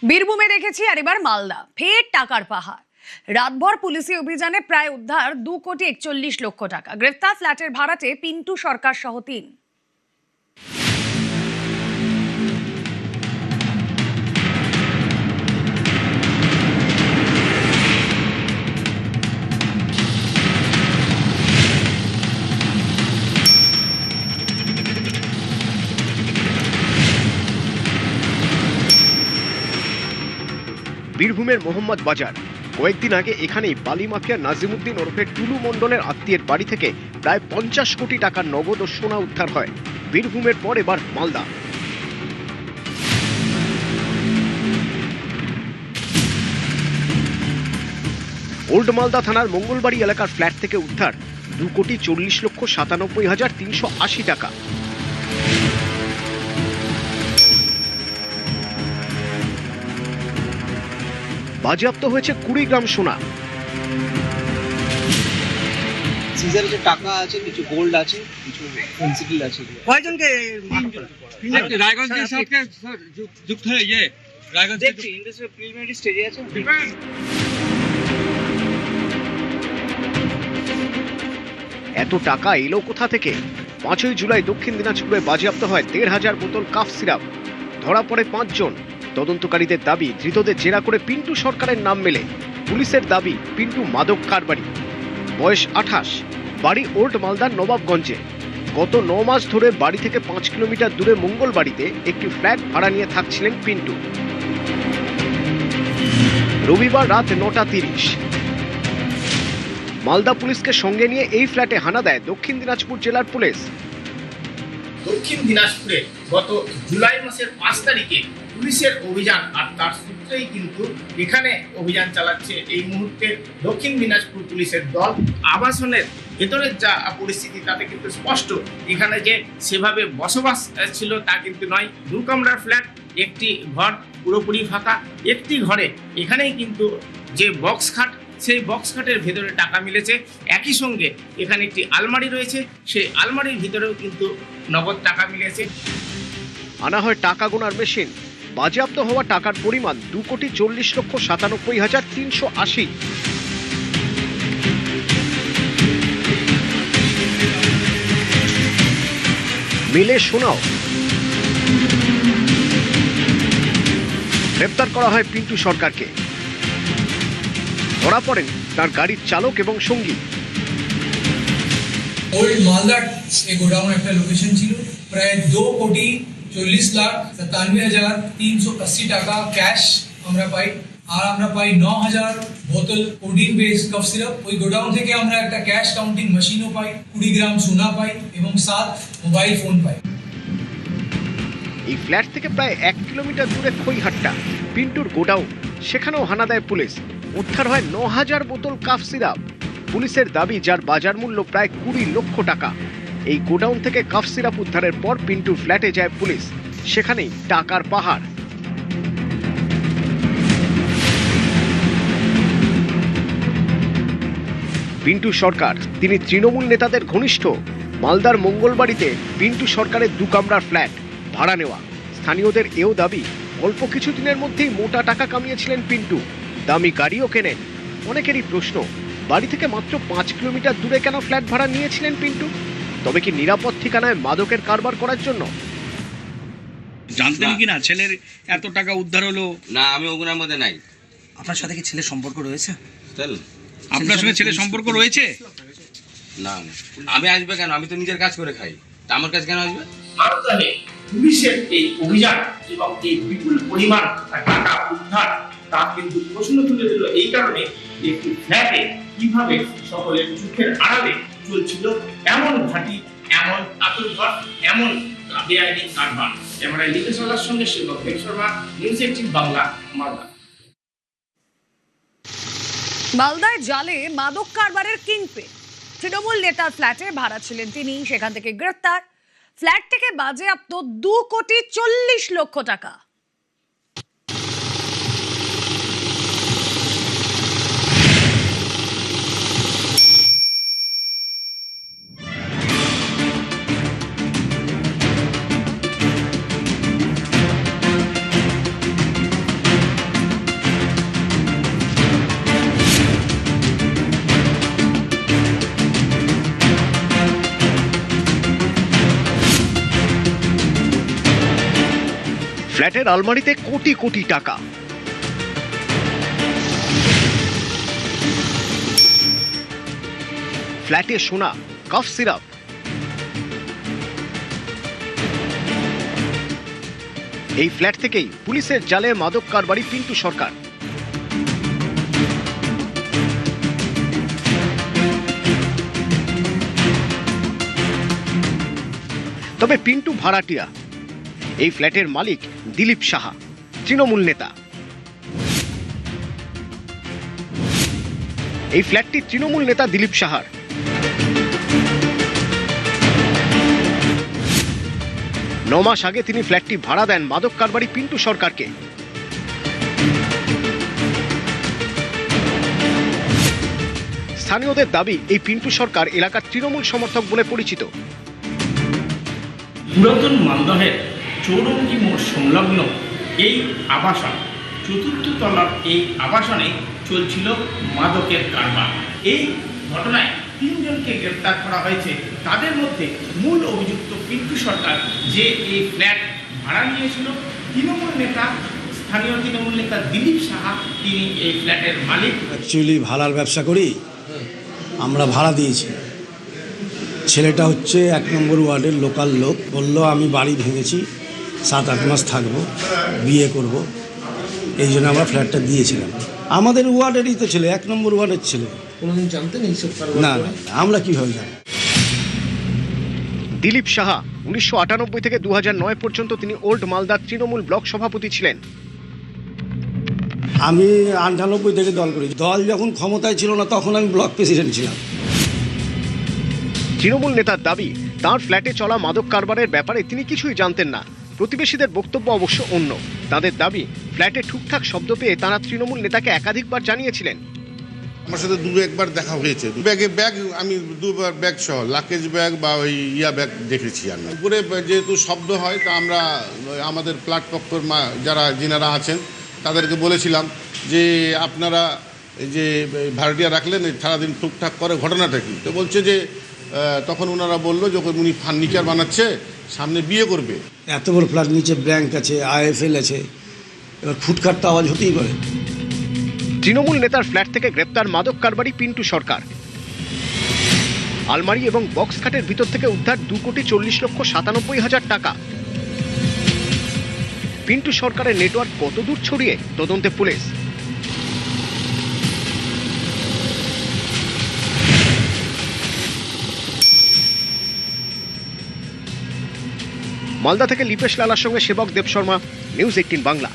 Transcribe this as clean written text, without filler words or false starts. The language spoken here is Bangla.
বীরভূমে দেখেছি আর এবার মালদা ফের টাকার পাহাড়। রাতভর পুলিশি অভিযানে প্রায় উদ্ধার 2,41,00,000 টাকা। গ্রেফতার ফ্ল্যাটের ভাড়াটে পিন্টু সরকার সহ 3। বীরভূমের মোহাম্মদ বাজার। কয়েকদিন আগে এখানেই বালি মাফিয়া নাজিমুদ্দিন ওরফে টুলু মণ্ডলের আত্মীয়ের বাড়ি থেকে প্রায় 50 কোটি টাকার নগদ ও সোনা উদ্ধার হয়। বীরভূমের পর এবার মালদা। ওল্ড মালদা থানার মঙ্গলবাড়ি এলাকার ফ্ল্যাট থেকে উদ্ধার 2,40,97,380 টাকা। বাজেয়াপ্ত হয়েছে 20 গ্রাম সোনা। সিজারে যে টাকা আছে, কিছু গোল্ড আছে, কিছু পেন্সিল আছে। কয়জনকে রায়গঞ্জের সাথে যুক্ত হয়ে রায়গঞ্জ দেখছি ইন্ডাস্ট্রিয়াল প্রিলিমিনারি স্টেজে আছে। এত টাকা এলো কোথা থেকে? 5ই জুলাই দক্ষিণ দিনাজপুরে বাজেয়াপ্ত হয় 1,500 বোতল কাফ সিরাপ। ধরা পড়ে 5 জন। তদন্তকারীদের দাবি, ধৃতদের জেরা করে পিন্টু সরকারের নাম মেলে। পুলিশের দাবি, পিন্টু মাদক কারবারি। বয়স 28, বাড়ি ওল্ড মালদার নবাবগঞ্জে। গত 9 মাস ধরে বাড়ি থেকে 5 কিলোমিটার দূরে মঙ্গলবাড়িতে একটি ফ্ল্যাট ভাড়া নিয়ে থাকছিলেন পিন্টু। রবিবার রাত 9:30 মালদা পুলিশকে সঙ্গে নিয়ে এই ফ্ল্যাটে হানা দেয় দক্ষিণ দিনাজপুর জেলার পুলিশ। দক্ষিণ দিনাজপুরে গত জুলাই মাসের 5 তারিখে পুলিশের অভিযান, আর তার সূত্রেই কিন্তু এখানে অভিযান চালাচ্ছে এই মুহূর্তে দক্ষিণ দিনাজপুর পুলিশের দল। আবাসনের ভেতরের যা পরিস্থিতি তাতে কিন্তু স্পষ্ট এখানে যে সেভাবে বসবাস ছিল তা কিন্তু নয়। 2 কামরার ফ্ল্যাট, একটি ঘর পুরোপুরি ফাঁকা। একটি ঘরে এখানেই কিন্তু যে বক্স খাট, সেই বক্স খাটের ভেতরে টাকা মিলেছে। একই সঙ্গে এখানে একটি আলমারি রয়েছে, সেই আলমারির ভিতরেও কিন্তু নগদ টাকা মিলেছে। আনা হয় টাকা গোনার মেশিন। বাজেয়াপ্ত হওয়া টাকার পরিমাণ 2,40,97,380। মিলে সোনাও। গ্রেপ্তার করা হয় পিন্টু সরকারকে। ধরা পড়েন তার গাড়ির চালক এবং সঙ্গী। ওল্ড মালদা এই গোডাউন একটা লোকেশন ছিল। প্রায় 2,40,97,380 টাকা ক্যাশ আমরা পাই, আর আমরা পাই 9,000 বোতল কোডিন বেস কফ সিরাপ। ওই গোডাউন থেকে আমরা একটা ক্যাশ কাউন্টিং মেশিনও পাই, 20 গ্রাম সোনা পাই এবং 7 মোবাইল ফোন পাই। এই ফ্ল্যাট থেকে প্রায় 1 কিলোমিটার দূরে খইহাট্টা, পিন্টুর গোডাউন। সেখানেও হানা দেয় পুলিশ। উদ্ধার হয় 9,000 বোতল কাফ সিরাপ। পুলিশের দাবি, যার বাজার মূল্য প্রায় 20 লক্ষ টাকা। এই গোডাউন থেকে কাফ সিরাপ উদ্ধারের পর পিন্টুর ফ্ল্যাটে যায় পুলিশ। সেখানেই টাকার পাহাড়। পিন্টু সরকার, তিনি তৃণমূল নেতাদের ঘনিষ্ঠ। মালদার মঙ্গলবাড়িতে পিন্টু সরকারের 2 কামরার ফ্ল্যাট ভাড়া নেওয়া। স্থানীয়দের এও দাবি, অল্প কিছু দিনের মধ্যেই মোটা টাকা কামিয়েছিলেন পিন্টু। দামি গাড়িও কেনেন। অনেকেরই প্রশ্ন, বাড়ি থেকে মাত্র 5 কিলোমিটার দূরে কেন ফ্ল্যাট ভাড়া নিয়েছিলেন পিন্টু? তবে কি নিরাপদ ঠিকানায় মাদকের কারবার করার জন্য? জানতেন কি না ছেলের এত টাকা উদ্ধার হলো? না, আমি ওগুলোর মধ্যে নাই। আপনার সাথে কি ছেলের সম্পর্ক রয়েছে? আপনার সঙ্গে ছেলের সম্পর্ক রয়েছে? না, আমি আসবে কেন? আমি তো নিজের কাজ করে খাই, তা আমার কাছে কেন আসবে? মালদাহে পুলিশের এই অভিযান এবং এই বিপুল পরিমাণ টাকা উদ্ধার তা কিন্তু প্রশ্ন তুলে দিল এই কারণে, একটি ফ্ল্যাটে কিভাবে সকলের চোখের আড়ালে চলছিল এমন ঘাঁটি, এমন আতঙ্কঘর, এমন বেআইনি কারবার। ক্যামেরায় লিখে চলার সঙ্গে সেবক শর্মা, নিউজ 18 বাংলা, মালদা। মালদায় জালে মাদক কারবারের কিংপিন। তৃণমূল নেতার ফ্ল্যাটে ভাড়া ছিলেন তিনি, সেখান থেকে গ্রেফতার। ফ্ল্যাট থেকে বাজেয়াপ্ত 2,40,00,000 টাকা। ফ্ল্যাটের আলমারিতে কোটি কোটি টাকা। ফ্ল্যাটে সোনা, কাফ সিরাপ। এই ফ্ল্যাট থেকেই পুলিশের জালে মাদক কারবারি পিন্টু সরকার। তবে পিন্টু ভাড়াটিয়া, এই ফ্ল্যাটের মালিক দিলীপ সাহা, তৃণমূল নেতা। এই ফ্ল্যাটটি তৃণমূল নেতা দিলীপ সাহার। ন মাস আগে তিনি ফ্ল্যাটটি ভাড়া দেন মাদক কারবারি পিন্টু সরকারকে। স্থানীয়দের দাবি, এই পিন্টু সরকার এলাকার তৃণমূল সমর্থক বলে পরিচিত। পুরাতন মালদহের চৌরঙ্গি মোড় সংলগ্ন এই আবাসন, চতুর্থ তলার এই আবাসনে চলছিল মাদকের কারবার। এই ঘটনায় 3 জনকে গ্রেপ্তার করা হয়েছে। তাদের মধ্যে মূল অভিযুক্ত পিন্টু সরকার, যে এই ফ্ল্যাট ভাড়া নিয়েছিল। স্থানীয় তৃণমূল নেতা দিলীপ সাহা, তিনি এই ফ্ল্যাটের মালিক। অ্যাকচুয়ালি ভাড়ার ব্যবসা করি, আমরা ভাড়া দিয়েছি। ছেলেটা হচ্ছে 1 নম্বর ওয়ার্ডের লোকাল লোক। বললো আমি বাড়ি ভেঙেছি, 7-8 মাস থাকবো, বিয়ে করব, এই জন্য আমরা ফ্ল্যাটটা দিয়েছিলাম। আমাদের ওয়ার্ডেরই তো ছেলে, 1 নম্বর ওয়ার্ডের ছেলে। কোনোদিন জানতেন এইসব? না, আমরা কীভাবে জানি? দিলীপ সাহা 1998 থেকে 2009 পর্যন্ত তিনি ওল্ড মালদার তৃণমূল ব্লক সভাপতি ছিলেন। আমি 98 থেকে দল করি। দল যখন ক্ষমতায় ছিল না তখন আমি ব্লক প্রেসিডেন্ট ছিলাম। তৃণমূল নেতার দাবি, তার ফ্ল্যাটে চলা মাদক কারবারের ব্যাপারে তিনি কিছুই জানতেন না। প্রতিবেশীদের বক্তব্য অবশ্য অন্য। তাদের দাবি, ফ্ল্যাটে ঠুকঠাক শব্দ পেয়ে তারা তৃণমূল নেতাকে একাধিকবার জানিয়েছিলেন। আমার সাথে 2-1 দেখা হয়েছে। ব্যাগ আমি 2বার ব্যাগ সহ লাকেজ ব্যাগ বা ওই ব্যাগ দেখেছি। আমি উপরে যেহেতু শব্দ হয়, তা আমরা আমাদের প্ল্যাটপক্ষের যিনারা আছেন তাদেরকে বলেছিলাম যে আপনারা এই যে ভাড়াটিয়া রাখলেন, সারাদিন টুকটাক করে, ঘটনাটা কি? তো বলছে যে তখন ওনারা বললো যখন উনি ফার্নিচার বানাচ্ছে, সামনে বিয়ে করবে। এত বড় ফ্ল্যাট, নিচে ব্যাংক আছে, IFL আছে, এবার ফুটখাট তো আওয়াজ হতেই পারে। তৃণমূল নেতার ফ্ল্যাট থেকে গ্রেপ্তার মাদক কারবারি পিন্টু সরকার। আলমারি এবং বক্স খাটের ভিতর থেকে উদ্ধার 2,40,97,000 টাকা। পিন্টু সরকারের নেটওয়ার্ক কত দূর ছড়িয়ে, তদন্তে পুলিশ। মালদা থেকে লিপেশ লালার সঙ্গে সেবক দেব শর্মা, নিউজ 18 বাংলা।